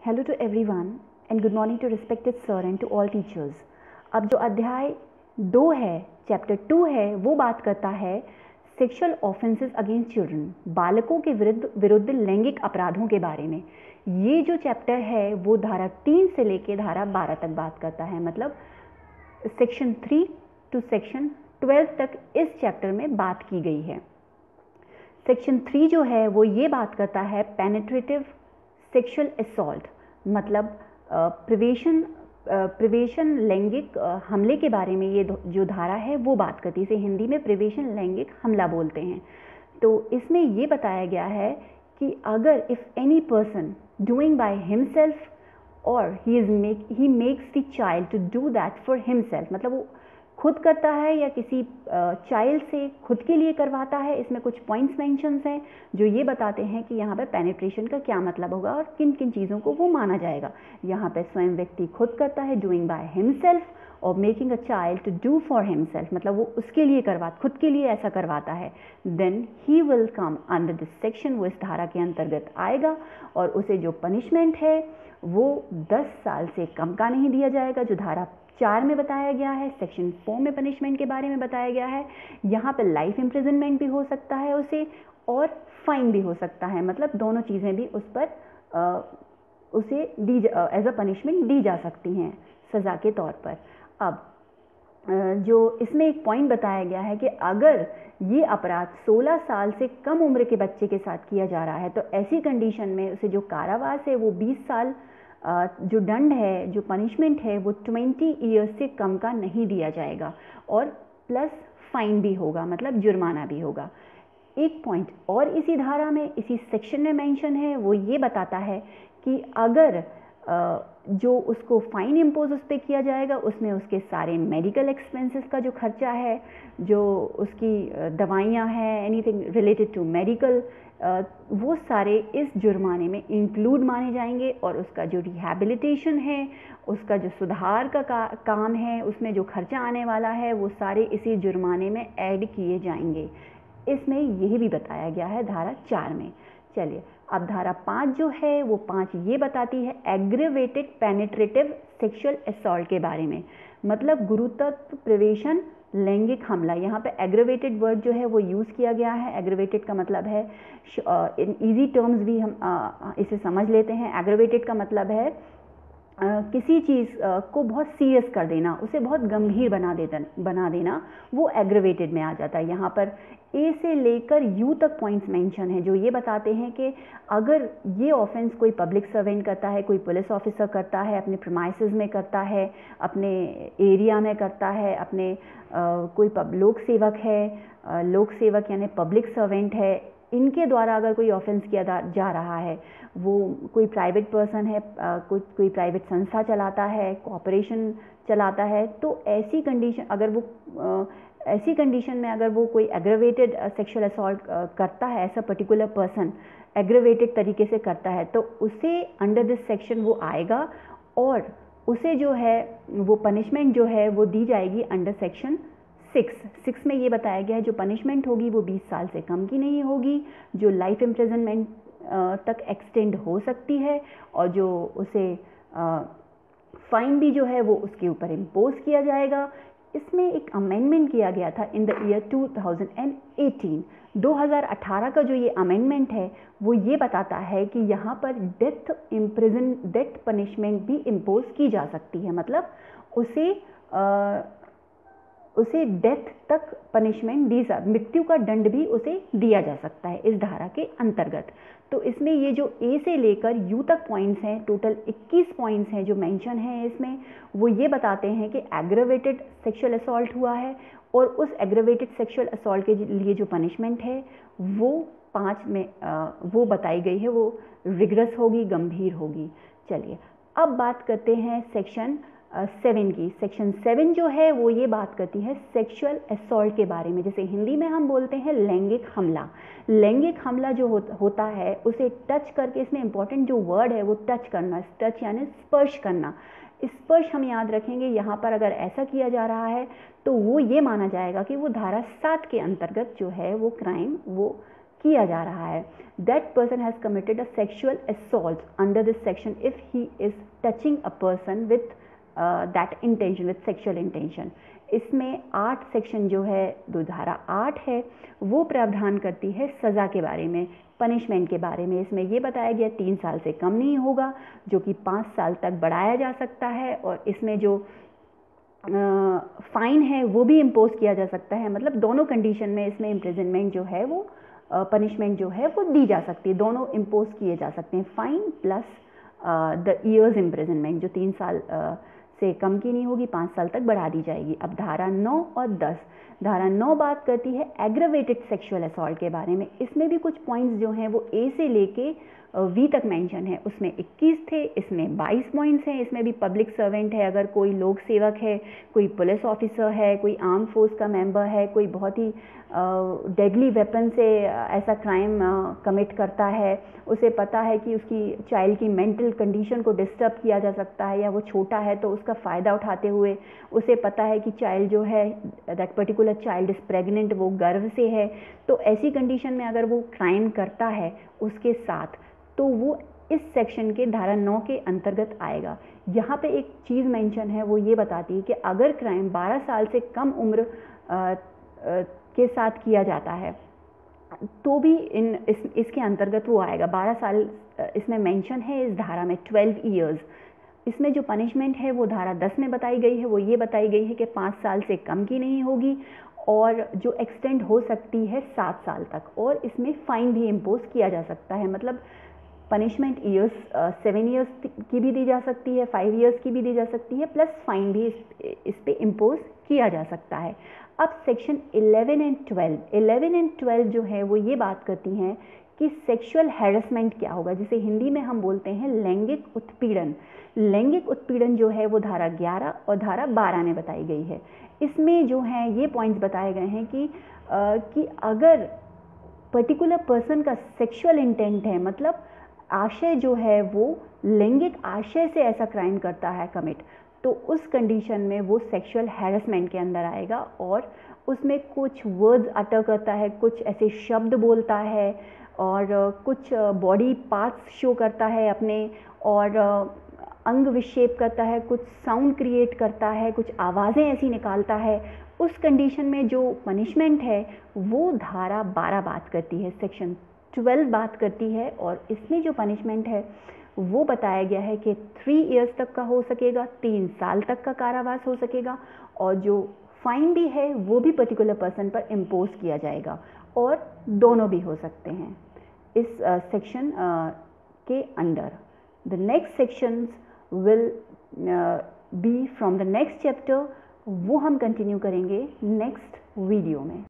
Hello to everyone and good morning to respected sir and to all teachers. अब जो अध्याय 2 है, chapter 2 है, वो बात करता है सेक्सुअल ऑफेंसेस अगेंस्ट चिल्ड्रन, बालकों के विरुद्ध लैंगिक अपराधों के बारे में। ये जो चैप्टर है वो धारा 3 से लेके धारा 12 तक बात करता है, मतलब सेक्शन 3 टू सेक्शन 12 तक इस चैप्टर में बात की गई है। सेक्शन 3 जो है वो ये बात करता है पेनिट्रेटिव सेक्सुअल असॉल्ट, मतलब प्रिवेशन लैंगिक हमले के बारे में ये जो धारा है वो बात करती है। इसे हिंदी में प्रिवेशन लैंगिक हमला बोलते हैं। तो इसमें ये बताया गया है कि अगर if any person doing by himself और he makes the child to do that for himself, मतलब वो खुद करता है या किसी चाइल्ड से खुद के लिए करवाता है। इसमें कुछ पॉइंट्स मेंशंस हैं जो ये बताते हैं कि यहाँ पर पेनिट्रेशन का क्या मतलब होगा और किन किन चीज़ों को वो माना जाएगा। यहाँ पर स्वयं व्यक्ति खुद करता है, डूइंग बाय हिमसेल्फ, और making a child to do for himself, मतलब वो उसके लिए खुद के लिए ऐसा करवाता है। Then he will come under this section, वो इस धारा के अंतर्गत आएगा और उसे जो पनिशमेंट है वो 10 साल से कम का नहीं दिया जाएगा, जो धारा 4 में बताया गया है। सेक्शन 4 में पनिशमेंट के बारे में बताया गया है। यहाँ पर लाइफ इम्प्रिजनमेंट भी हो सकता है उसे, और फाइन भी हो सकता है, मतलब दोनों चीज़ें भी उस पर उसे एज अ पनिशमेंट दी जा सकती हैं सज़ा के तौर पर। अब जो इसमें एक पॉइंट बताया गया है कि अगर ये अपराध 16 साल से कम उम्र के बच्चे के साथ किया जा रहा है तो ऐसी कंडीशन में उसे जो कारावास है वो 20 साल, जो दंड है, जो पनिशमेंट है वो 20 ईयर्स से कम का नहीं दिया जाएगा, और प्लस फाइन भी होगा, मतलब जुर्माना भी होगा। एक पॉइंट और इसी धारा में, इसी सेक्शन में मेंशन है, वो ये बताता है कि अगर जो उसको फाइन इम्पोज उस पर किया जाएगा उसमें उसके सारे मेडिकल एक्सपेंसेस का जो खर्चा है, जो उसकी दवाइयाँ हैं, एनीथिंग रिलेटेड टू मेडिकल, वो सारे इस जुर्माने में इंक्लूड माने जाएंगे, और उसका जो रिहैबिलिटेशन है, उसका जो सुधार का काम है, उसमें जो खर्चा आने वाला है वो सारे इसी जुर्माने में ऐड किए जाएंगे। इसमें यही भी बताया गया है धारा 4 में। चलिए अब धारा 5 जो है वो 5 ये बताती है एग्रेवेटेड पेनिट्रेटिव सेक्सुअल असॉल्ट के बारे में, मतलब गुरुत्व प्रवेशन लैंगिक हमला। यहाँ पे एग्रेवेटेड वर्ड जो है वो यूज़ किया गया है। एग्रेवेटेड का मतलब है, इन इजी टर्म्स भी हम इसे समझ लेते हैं। एग्रेवेटेड का मतलब है किसी चीज़ को बहुत सीरियस कर देना, उसे बहुत गंभीर बना देना, वो एग्रेवेटेड में आ जाता है। यहाँ पर ए से लेकर यू तक पॉइंट्स मेंशन है जो ये बताते हैं कि अगर ये ऑफेंस कोई पब्लिक सर्वेंट करता है, कोई पुलिस ऑफिसर करता है, अपने प्रीमाइसेस में करता है, अपने एरिया में करता है, अपने कोई लोक सेवक है, लोक सेवक यानी पब्लिक सर्वेंट है, इनके द्वारा अगर कोई ऑफेंस किया जा रहा है, वो कोई प्राइवेट पर्सन है, कोई प्राइवेट संस्था चलाता है, कॉर्पोरेशन चलाता है, तो ऐसी कंडीशन में अगर वो कोई एग्रेवेटेड सेक्सुअल असॉल्ट करता है, ऐसा पर्टिकुलर पर्सन एग्रेवेटेड तरीके से करता है, तो उसे अंडर दिस सेक्शन वो आएगा, और उसे जो है वो पनिशमेंट जो है वो दी जाएगी अंडर सेक्शन 6 में ये बताया गया है जो पनिशमेंट होगी वो 20 साल से कम की नहीं होगी, जो लाइफ इम्प्रिजनमेंट तक एक्सटेंड हो सकती है, और जो उसे फाइन भी जो है वो उसके ऊपर इम्पोज किया जाएगा। इसमें एक अमेंडमेंट किया गया था इन द ईयर 2018। 2018 का जो ये अमेंडमेंट है वो ये बताता है कि यहाँ पर डेथ पनिशमेंट भी इम्पोज की जा सकती है, मतलब उसे डेथ तक पनिशमेंट मृत्यु का दंड भी उसे दिया जा सकता है इस धारा के अंतर्गत। तो इसमें ये जो ए से लेकर यू तक पॉइंट्स हैं, टोटल 21 पॉइंट्स हैं जो मेंशन हैं इसमें, वो ये बताते हैं कि एग्रेवेटेड सेक्सुअल असॉल्ट हुआ है, और उस एग्रेवेटेड सेक्सुअल असॉल्ट के लिए जो पनिशमेंट है वो 5 में वो बताई गई है, वो रिगरस होगी, गंभीर होगी। चलिए अब बात करते हैं सेक्शन 7 की। सेक्शन 7 जो है वो ये बात करती है सेक्सुअल असॉल्ट के बारे में, जैसे हिंदी में हम बोलते हैं लैंगिक हमला। लैंगिक हमला जो होता है उसे टच करके, इसमें इंपॉर्टेंट जो वर्ड है वो टच करना, टच यानी स्पर्श करना। स्पर्श हम याद रखेंगे, यहाँ पर अगर ऐसा किया जा रहा है तो वो ये माना जाएगा कि वो धारा 7 के अंतर्गत जो है वो क्राइम वो किया जा रहा है, that person has committed a sexual assault under this section if he is touching a person with that intention, with sexual intention. इसमें 8 सेक्शन जो है, जो धारा 8 है वो प्रावधान करती है सज़ा के बारे में, पनिशमेंट के बारे में। इसमें ये बताया गया 3 साल से कम नहीं होगा, जो कि 5 साल तक बढ़ाया जा सकता है, और इसमें जो फाइन है वो भी इम्पोज किया जा सकता है। मतलब दोनों कंडीशन में इसमें इम्प्रिजनमेंट जो है वो पनिशमेंट जो है वो दी जा सकती है, दोनों इम्पोज किए जा सकते हैं, fine plus the years imprisonment, जो 3 साल से कम की नहीं होगी, 5 साल तक बढ़ा दी जाएगी। अब धारा 9 और 10, धारा 9 बात करती है एग्रावेटेड सेक्सुअल असॉल्ट के बारे में। इसमें भी कुछ पॉइंट्स जो हैं वो ए से लेके वी तक मेंशन है, उसमें 21 थे, इसमें 22 पॉइंट्स हैं। इसमें भी पब्लिक सर्वेंट है, अगर कोई लोक सेवक है, कोई पुलिस ऑफिसर है, कोई आर्म फोर्स का मेंबर है, कोई बहुत ही डेडली वेपन से ऐसा क्राइम कमिट करता है, उसे पता है कि उसकी चाइल्ड की मेंटल कंडीशन को डिस्टर्ब किया जा सकता है, या वो छोटा है तो उसका फ़ायदा उठाते हुए उसे पता है कि चाइल्ड जो है, that particular child is pregnant, वो गर्भ से है, तो ऐसी कंडीशन में अगर वो क्राइम करता है उसके साथ, तो वो इस सेक्शन के धारा 9 के अंतर्गत आएगा। यहाँ पे एक चीज़ मेंशन है, वो ये बताती है कि अगर क्राइम 12 साल से कम उम्र के साथ किया जाता है तो भी इसके अंतर्गत वो आएगा। 12 साल इसमें मेंशन है इस धारा में, 12 ईयर्स। इसमें जो पनिशमेंट है वो धारा 10 में बताई गई है, वो ये बताई गई है कि 5 साल से कम की नहीं होगी, और जो एक्सटेंड हो सकती है 7 साल तक, और इसमें फ़ाइन भी इम्पोज किया जा सकता है। मतलब पनिशमेंट ईयर्स 7 ईयर्स की भी दी जा सकती है, 5 ईयर्स की भी दी जा सकती है, प्लस फाइन भी इस पे इम्पोज किया जा सकता है। अब सेक्शन 11 एंड 12 जो है वो ये बात करती हैं कि सेक्सुअल हैरेसमेंट क्या होगा, जिसे हिंदी में हम बोलते हैं लैंगिक उत्पीड़न। लैंगिक उत्पीड़न जो है वो धारा 11 और धारा 12 में बताई गई है। इसमें जो है ये पॉइंट्स बताए गए हैं कि अगर पर्टिकुलर पर्सन का सेक्सुअल इंटेंट है, मतलब आशय जो है वो लैंगिक आशय से ऐसा क्राइम करता है कमिट, तो उस कंडीशन में वो सेक्सुअल हैरेसमेंट के अंदर आएगा, और उसमें कुछ वर्ड्स अटर करता है, कुछ ऐसे शब्द बोलता है, और कुछ बॉडी पार्ट्स शो करता है अपने, और अंग विक्षेप करता है, कुछ साउंड क्रिएट करता है, कुछ आवाज़ें ऐसी निकालता है। उस कंडीशन में जो पनिशमेंट है वो धारा 12 बात करती है, सेक्शन 12 बात करती है, और इसमें जो पनिशमेंट है वो बताया गया है कि 3 इयर्स तक का हो सकेगा, 3 साल तक का कारावास हो सकेगा, और जो फाइन भी है वो भी पर्टिकुलर पर्सन पर इम्पोज किया जाएगा, और दोनों भी हो सकते हैं इस सेक्शन के under. The next sections will be from the next chapter, वो हम कंटिन्यू करेंगे नेक्स्ट वीडियो में।